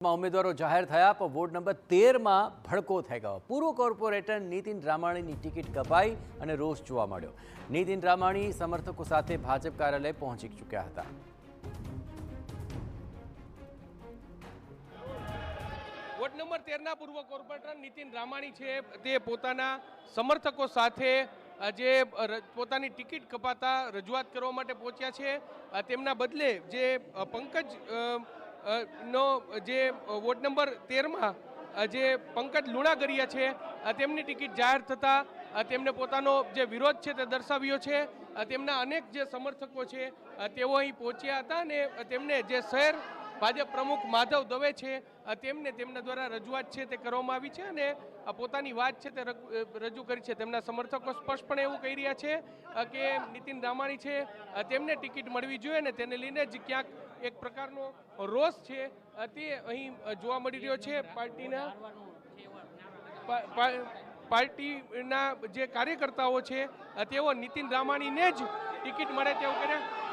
ઉમેદવારો જાહેર થયા પણ વોર્ડ નંબર 13 માં ભડકો થઈ ગયો। પૂર્વ કોર્પોરેટર નીતિન રામાણીની ટિકિટ કપાઈ અને રોષ જોવા મળ્યો। નીતિન રામાણી સમર્થકો સાથે ભાજપ કાર્યાલય પહોંચી ચૂક્યા હતા। વોર્ડ નંબર 13 ના પૂર્વ કોર્પોરેટર નીતિન રામાણી છે તે પોતાના સમર્થકો સાથે જે પોતાની ટિકિટ કપાતા રજૂઆત કરવા માટે પહોંચ્યા છે। તેમના બદલે જે પંકજ નો જે વોર્ડ નંબર 13 માં જે પંકજ લુણાગરિયા છે તેમની ટિકિટ જાહેર થતા તેમને પોતાનો જે વિરોધ છે તે દર્શાવ્યો છે। તેમના અનેક જે સમર્થકો છે તેઓ અહીં પહોંચ્યા હતા અને તેમને જે શહેર ભાજપ પ્રમુખ માધવ દવે છે તેમને તેમના દ્વારા રજૂઆત છે તે કરવામાં આવી છે અને પોતાની વાત છે તે રજૂ કરી છે। તેમના સમર્થકો સ્પષ્ટપણે એવું કહી રહ્યા છે કે નીતિન રામાણી છે તેમને ટિકિટ મળવી જોઈએ અને તેને લઈને જ ક્યાંક એક પ્રકારનો રોષ છે તે અહીં જોવા મળી રહ્યો છે। પાર્ટીના જે કાર્યકર્તાઓ છે તેઓ નીતિન રામાણીને જ ટિકિટ મળે તેવું કર્યા।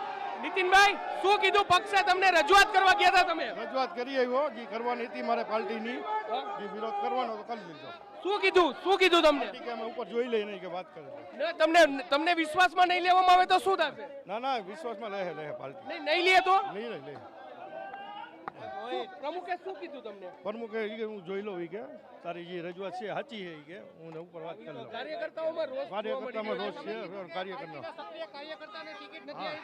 નીતિનભાઈ, શું કીધું પક્ષે તમને રજૂઆત કરવા ગયા હતા? તમે રજૂઆત કરી આવ્યો જે કરવાની હતી મારે પાર્ટીની જે વિરોધ કરવાનો તો કરી લીધો। શું કીધું તમને? કે અમે ઉપર જોઈ લઈ નહીં કે વાત કરે તમને વિશ્વાસમાં નહીં લેવામાં આવે તો શું થશે? ના વિશ્વાસમાં રહે પાર્ટી નહીં લે તો નહીં લે। પ્રમુખે શું કીધું તમને? પ્રમુખે હું જોઈ લઉં કે તારી જે રજૂઆત છે સાચી છે કે હું ઉપર વાત કરી લઉં। કાર્યકર્તાઓમાં રોષ છે કાર્યકર્તાને ટિકિટ નથી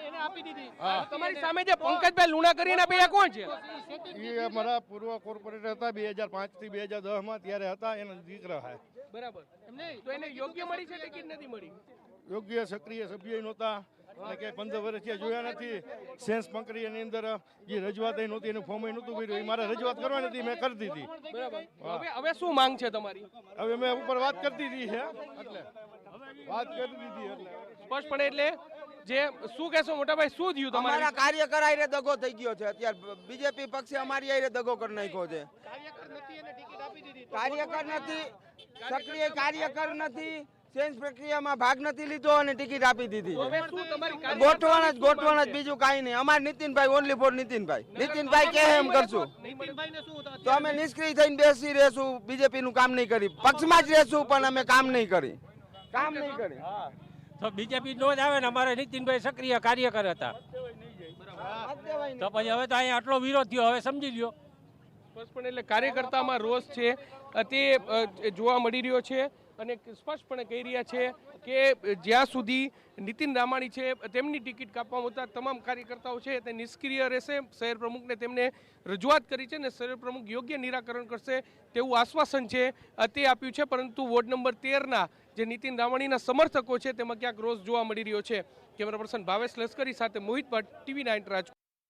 એને આપી દીધી। તમારી સામે જે પંકજભાઈ લુણાગરિયાના પૈયા કોણ છે? એ અમારા પૂર્વ કોર્પોરેટર હતા 2005 થી 2010 માં ત્યારે હતા, એના દીકરા છે। બરાબર, તો એને યોગ્ય મળી છે ટિકિટ નથી મળી? યોગ્ય સક્રિય સભ્ય નહોતા અને કે 15 વર્ષથી જોયા નથી। સેન્સ પ્રક્રિયાની અંદર જે રજૂઆત નહોતી એનું ફોર્મ નહોતું ભર્યું, એ મારે રજૂઆત કરવાની હતી, મેં કરી દીધી। બરાબર, હવે શું માંગ છે તમારી? હવે મેં ઉપર વાત કરી દીધી છે એટલે વાત કરી દીધી એટલે સ્પષ્ટપણે એટલે જે શું કહેશો મોટાભાઈ, શું થયું તમારા કાર્યકર આરે દગો થઈ ગયો છે? અત્યારે બીજેપી પક્ષે અમારી આરે દગો કરી નાખ્યો છે। કાર્યકર નથી, સક્રિય કાર્યકર નથી, ચેન્જ પ્રક્રિયામાં ભાગ નથી લીધો અને ટિકિટ આપી દીધી છે। ગોઠવણ જ બીજું કાંઈ નહીં। અમારે નીતિનભાઈ ઓનલી ફોર નીતિનભાઈ કે એમ કરશું તો અમે નિષ્ક્રિય થઈને બેસી રહેશું, બીજેપી નું કામ નહીં કરી, પક્ષમાં જ રહેશું પણ અમે કામ નહીં કરી। તો બીજેપી નો જ આવે ને, અમારે નીતિનભાઈ સક્રિય કાર્યકર હતા તો પછી હવે તો અહીંયા આટલો વિરોધ થયો, હવે સમજી લ્યો। સ્પષ્ટપણે એટલે કાર્યકર્તામાં રોષ છે તે જોવા મળી રહ્યો છે અને સ્પષ્ટપણે કહી રહ્યા છે કે જ્યાં સુધી નીતિન રામાણી છે તેમની ટિકિટ કાપવામાં આવતા તમામ કાર્યકર્તાઓ છે તે નિષ્ક્રિય રહેશે। શહેર પ્રમુખને તેમને રજૂઆત કરી છે અને શહેર પ્રમુખ યોગ્ય નિરાકરણ કરશે તેવું આશ્વાસન છે તે આપ્યું છે। પરંતુ વોર્ડ નંબર 13ના જે નીતિન રામાણીના સમર્થકો છે તેમાં ક્યાંક રોષ જોવા મળી રહ્યો છે। કેમેરા પર્સન ભાવેશ લશ્કરી સાથે મોહિત ભટ્ટ, TV9 રાજકોટ।